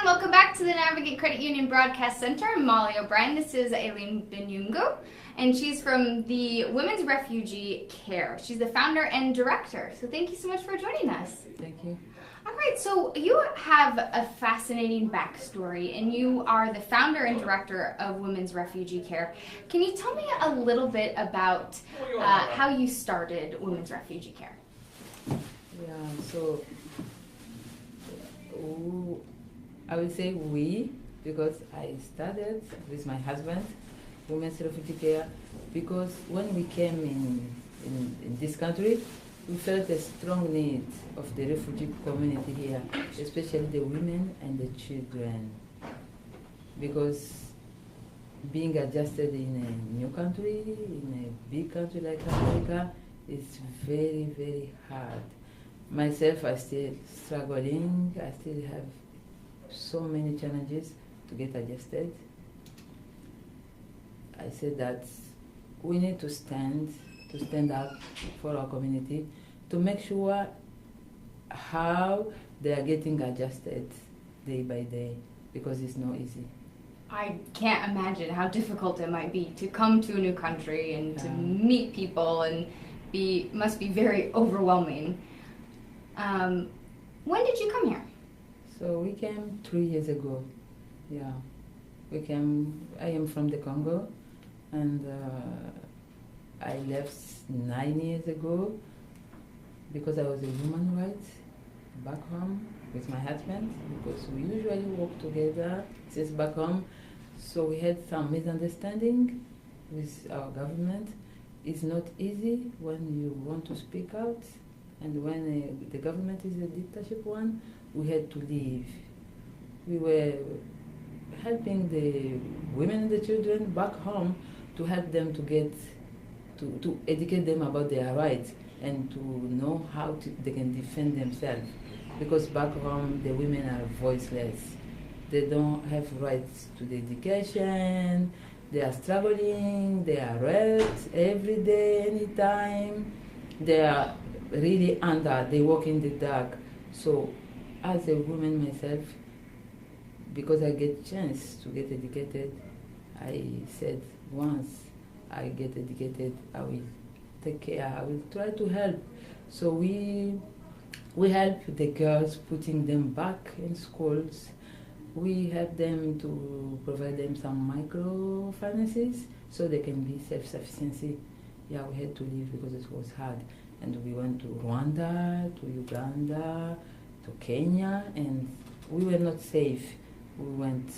everyone, welcome back to the Navigate Credit Union Broadcast Center. I'm Molly O'Brien. This is Aline Binyungu, and she's from the Women's Refugee Care. She's the founder and director. So thank you so much for joining us. Thank you. All right, so you have a fascinating backstory, and you are the founder and director of Women's Refugee Care. Can you tell me a little bit about how you started Women's Refugee Care? Yeah, so I would say we, because I started with my husband, Women's Refugee Care, because when we came in this country, we felt a strong need of the refugee community here, especially the women and the children, because being adjusted in a new country, in a big country like America, is very, very hard. Myself, I still struggling. I still have so many challenges to get adjusted. I said that we need to stand up for our community to make sure how they are getting adjusted day by day, because it's not easy. I can't imagine how difficult it might be to come to a new country and to meet people, and must be very overwhelming. When did you come here? So we came 3 years ago. Yeah, we came. I am from the Congo, and I left 9 years ago because I was a human rights back home with my husband, because we usually work together since back home. So we had some misunderstanding with our government. It's not easy when you want to speak out, and when the government is a dictatorship one, we had to leave. We were helping the women and the children back home to help them to get, to educate them about their rights and to know how they can defend themselves. Because back home, the women are voiceless. They don't have rights to the education. They are struggling. They are raped every day, anytime. They are really under. They walk in the dark. So, as a woman myself, because I get chance to get educated, I said once I get educated, I will take care. I will try to help. So we help the girls, putting them back in schools. We help them to provide them some microfinances so they can be self-sufficiency. Yeah, we had to leave because it was hard. And we went to Rwanda, to Uganda, to Kenya, and we were not safe. We went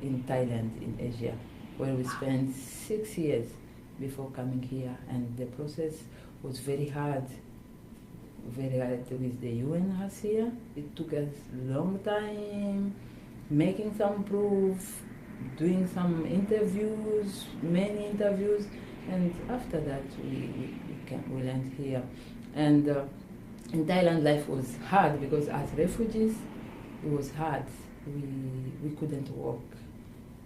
in Thailand, in Asia, where we spent 6 years before coming here. And the process was very hard with the UN us here. It took us a long time, making some proof, doing some interviews, many interviews, and after that we landed here. And in Thailand, life was hard because as refugees, it was hard. We couldn't walk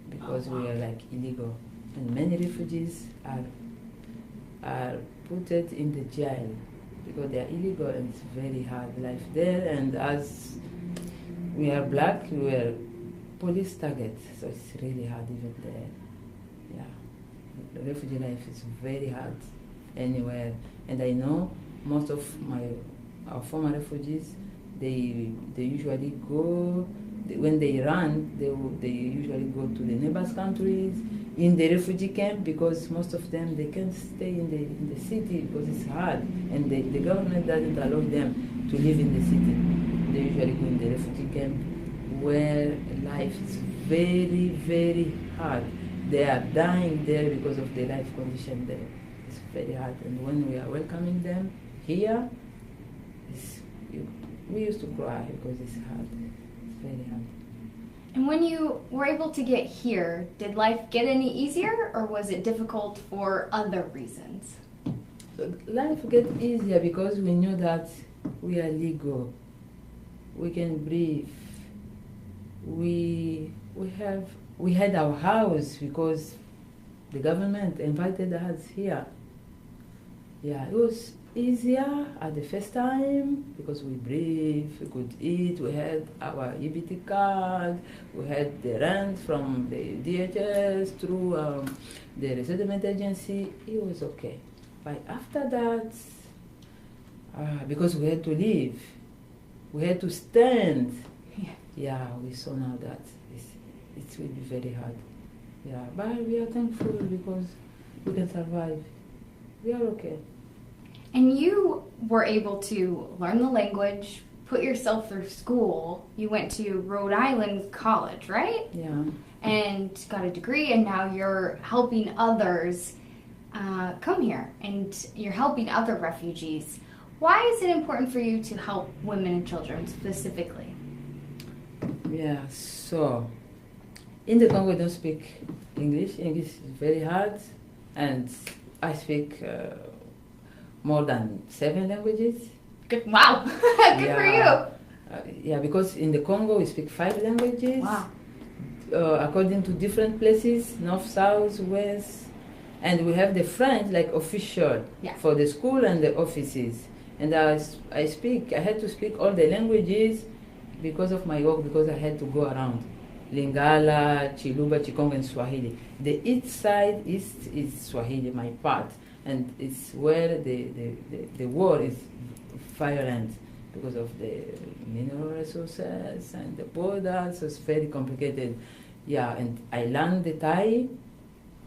because we were like illegal, and many refugees are put in the jail because they are illegal, and it's very hard life there. And as we are black, we were police targets, so it's really hard even there. Yeah, the refugee life is very hard anywhere. And I know most of our former refugees, they usually go, when they run, they usually go to the neighbors countries, in the refugee camp, because most of them, they can't stay in the city because it's hard, and the government doesn't allow them to live in the city. They usually go in the refugee camp where life is very, very hard. They are dying there because of the life condition there. It's very hard. And when we are welcoming them here, we used to cry because it's hard. It's very hard. And when you were able to get here, did life get any easier, or was it difficult for other reasons? So life get easier because we knew that we are legal. We can breathe. We had our house because the government invited us here. Yeah, it was easier at the first time because we breathe, we could eat, we had our EBT card, we had the rent from the DHS through the resettlement agency. It was okay. But after that, because we had to leave, we had to stand. Yeah, we saw now that it will be very hard. Yeah, but we are thankful because we can survive. We are okay. And you were able to learn the language, put yourself through school. You went to Rhode Island College, right? Yeah. And got a degree, and now you're helping others come here, and you're helping other refugees. Why is it important for you to help women and children specifically? Yeah, so in the Congo we don't speak English. English is very hard, and I speak more than 7 languages. Good. Wow. Good for you. Yeah, because in the Congo we speak 5 languages. Wow. According to different places, north, south, west, and we have the French like official for the school and the offices. And I had to speak all the languages because of my work, because I had to go around. Lingala, Chiluba, Chikongo, and Swahili. The east side is Swahili, my part, and it's where the war is violent because of the mineral resources and the borders, so it's very complicated. Yeah, and I learned the Thai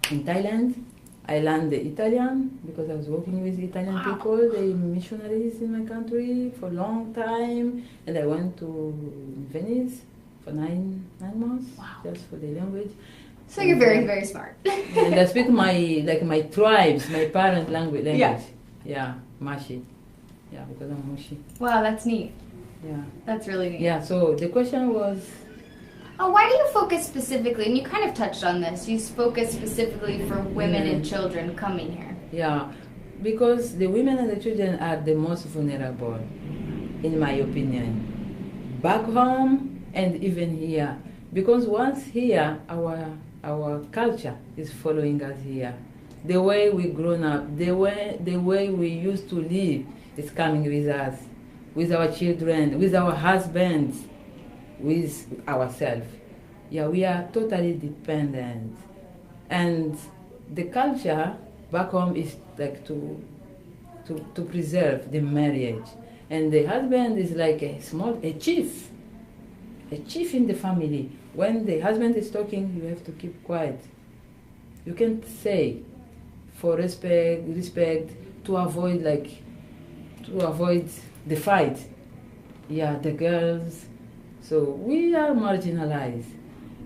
in Thailand. I learned the Italian because I was working with Italian people, the missionaries in my country for a long time, and I went to Venice for 9 months just for the language. So you're very, very smart. And I speak my tribes, my parent language. Yeah, Mashi. Yeah, because I'm Mushi. Wow, that's neat. Yeah. That's really neat. Yeah, so the question was... why do you focus specifically, and you kind of touched on this, you focus specifically for women and children coming here? Yeah, because the women and the children are the most vulnerable, in my opinion. Back home and even here. Because once here, our culture is following us here. The way we grown up, the way we used to live is coming with us, with our children, with our husbands, with ourselves. Yeah, we are totally dependent. And the culture back home is like to preserve the marriage. And the husband is like a chief in the family. When the husband is talking, you have to keep quiet. You can't say for respect, to avoid the fight. Yeah, the girls. So we are marginalized.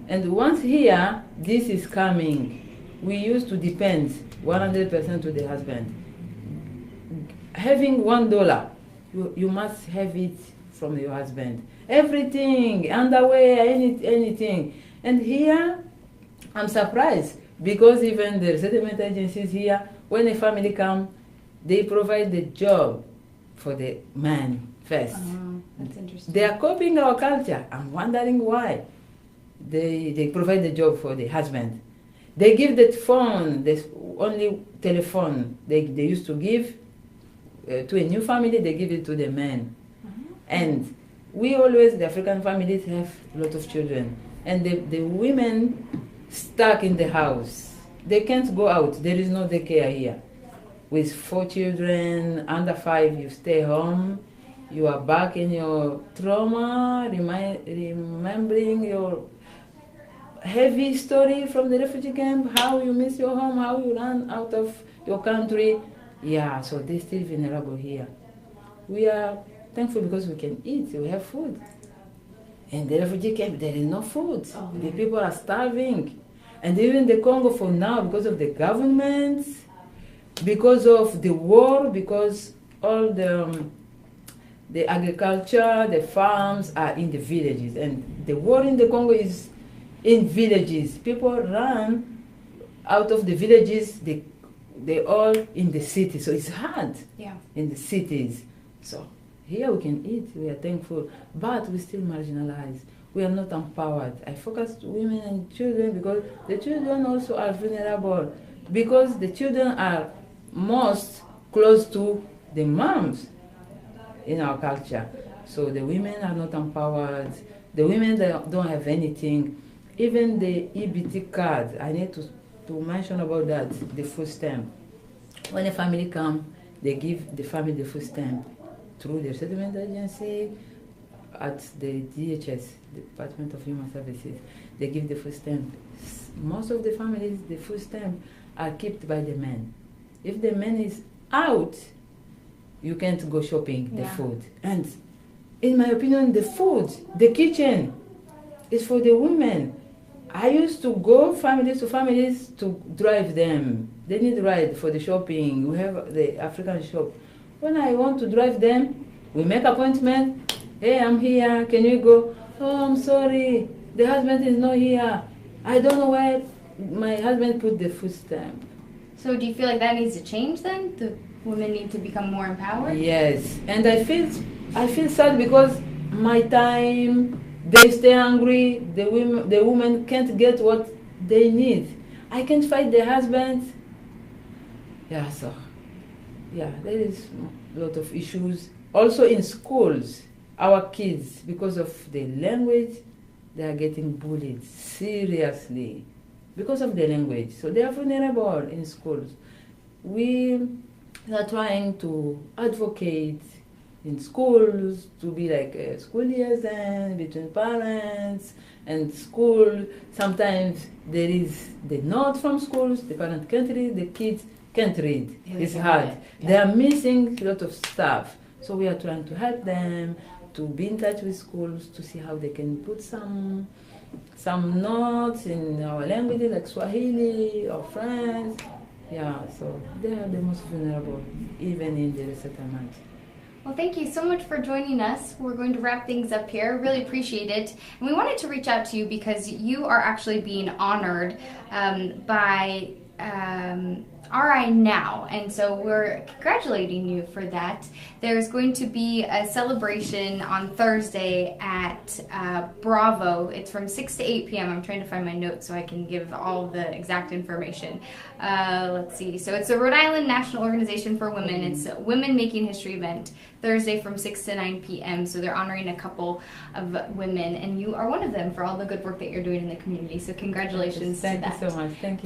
And once here, this is coming. We used to depend 100% to the husband. Having $1, you must have it from your husband. Everything, underwear, anything. And here, I'm surprised because even the resettlement agencies here, when a family come, they provide the job for the man first. That's interesting. They are copying our culture. I'm wondering why. They provide the job for the husband. They give the phone, the only telephone they used to give to a new family, they give it to the man. And we always, the African families, have a lot of children. And the women stuck in the house. They can't go out. There is no daycare here. With 4 children, under 5, you stay home. You are back in your trauma, remembering your heavy story from the refugee camp, how you miss your home, how you ran out of your country. Yeah, so they're still vulnerable here. We are thankful because we can eat, we have food. In the refugee camp, there is no food. The people are starving. And even the Congo for now, because of the government, because of the war, because all the agriculture, the farms are in the villages. And the war in the Congo is in villages. People run out of the villages, they all in the city. So it's hard in the cities. So here we can eat, we are thankful, but we still marginalized. We are not empowered. I focus on women and children because the children also are vulnerable, because the children are most close to the moms in our culture. So the women are not empowered. The women that don't have anything. Even the EBT card, I need to mention about that, the food stamp. When a family comes, they give the family the food stamp through the settlement agency at the DHS, Department of Human Services. They give the food stamp. Most of the families, the food stamp are kept by the men. If the man is out, you can't go shopping the food. And in my opinion, the food, the kitchen, is for the women. I used to go families to families to drive them. They need ride for the shopping. We have the African shop. When I want to drive them, we make appointment. Hey, I'm here. Can you go? Oh, I'm sorry. The husband is not here. I don't know where my husband put the food stamp. So do you feel like that needs to change then? The women need to become more empowered? Yes. And I feel sad because my time, they stay hungry, the women can't get what they need. I can't fight the husband. Yeah, so, yeah, there is a lot of issues. Also in schools, our kids, because of the language, they are getting bullied seriously because of the language. So they are vulnerable in schools. We are trying to advocate in schools to be like a school liaison between parents and school. Sometimes there is the note from schools, the parent can't read, the kids can't read. It's hard. Yeah. They are missing a lot of stuff. So we are trying to help them to be in touch with schools to see how they can put some notes in our languages like Swahili or French. Yeah, so they are the most vulnerable, even in the resettlement. Well, thank you so much for joining us. We're going to wrap things up here. Really appreciate it. And we wanted to reach out to you because you are actually being honored by RI Now, and so we're congratulating you for that. There's going to be a celebration on Thursday at Bravo. It's from 6 to 8 p.m. I'm trying to find my notes so I can give all the exact information. Let's see. So it's a Rhode Island National Organization for Women. It's a Women Making History event, Thursday from 6 to 9 p.m. So they're honoring a couple of women, and you are one of them for all the good work that you're doing in the community. So congratulations to that. Thank you so much. Thank you.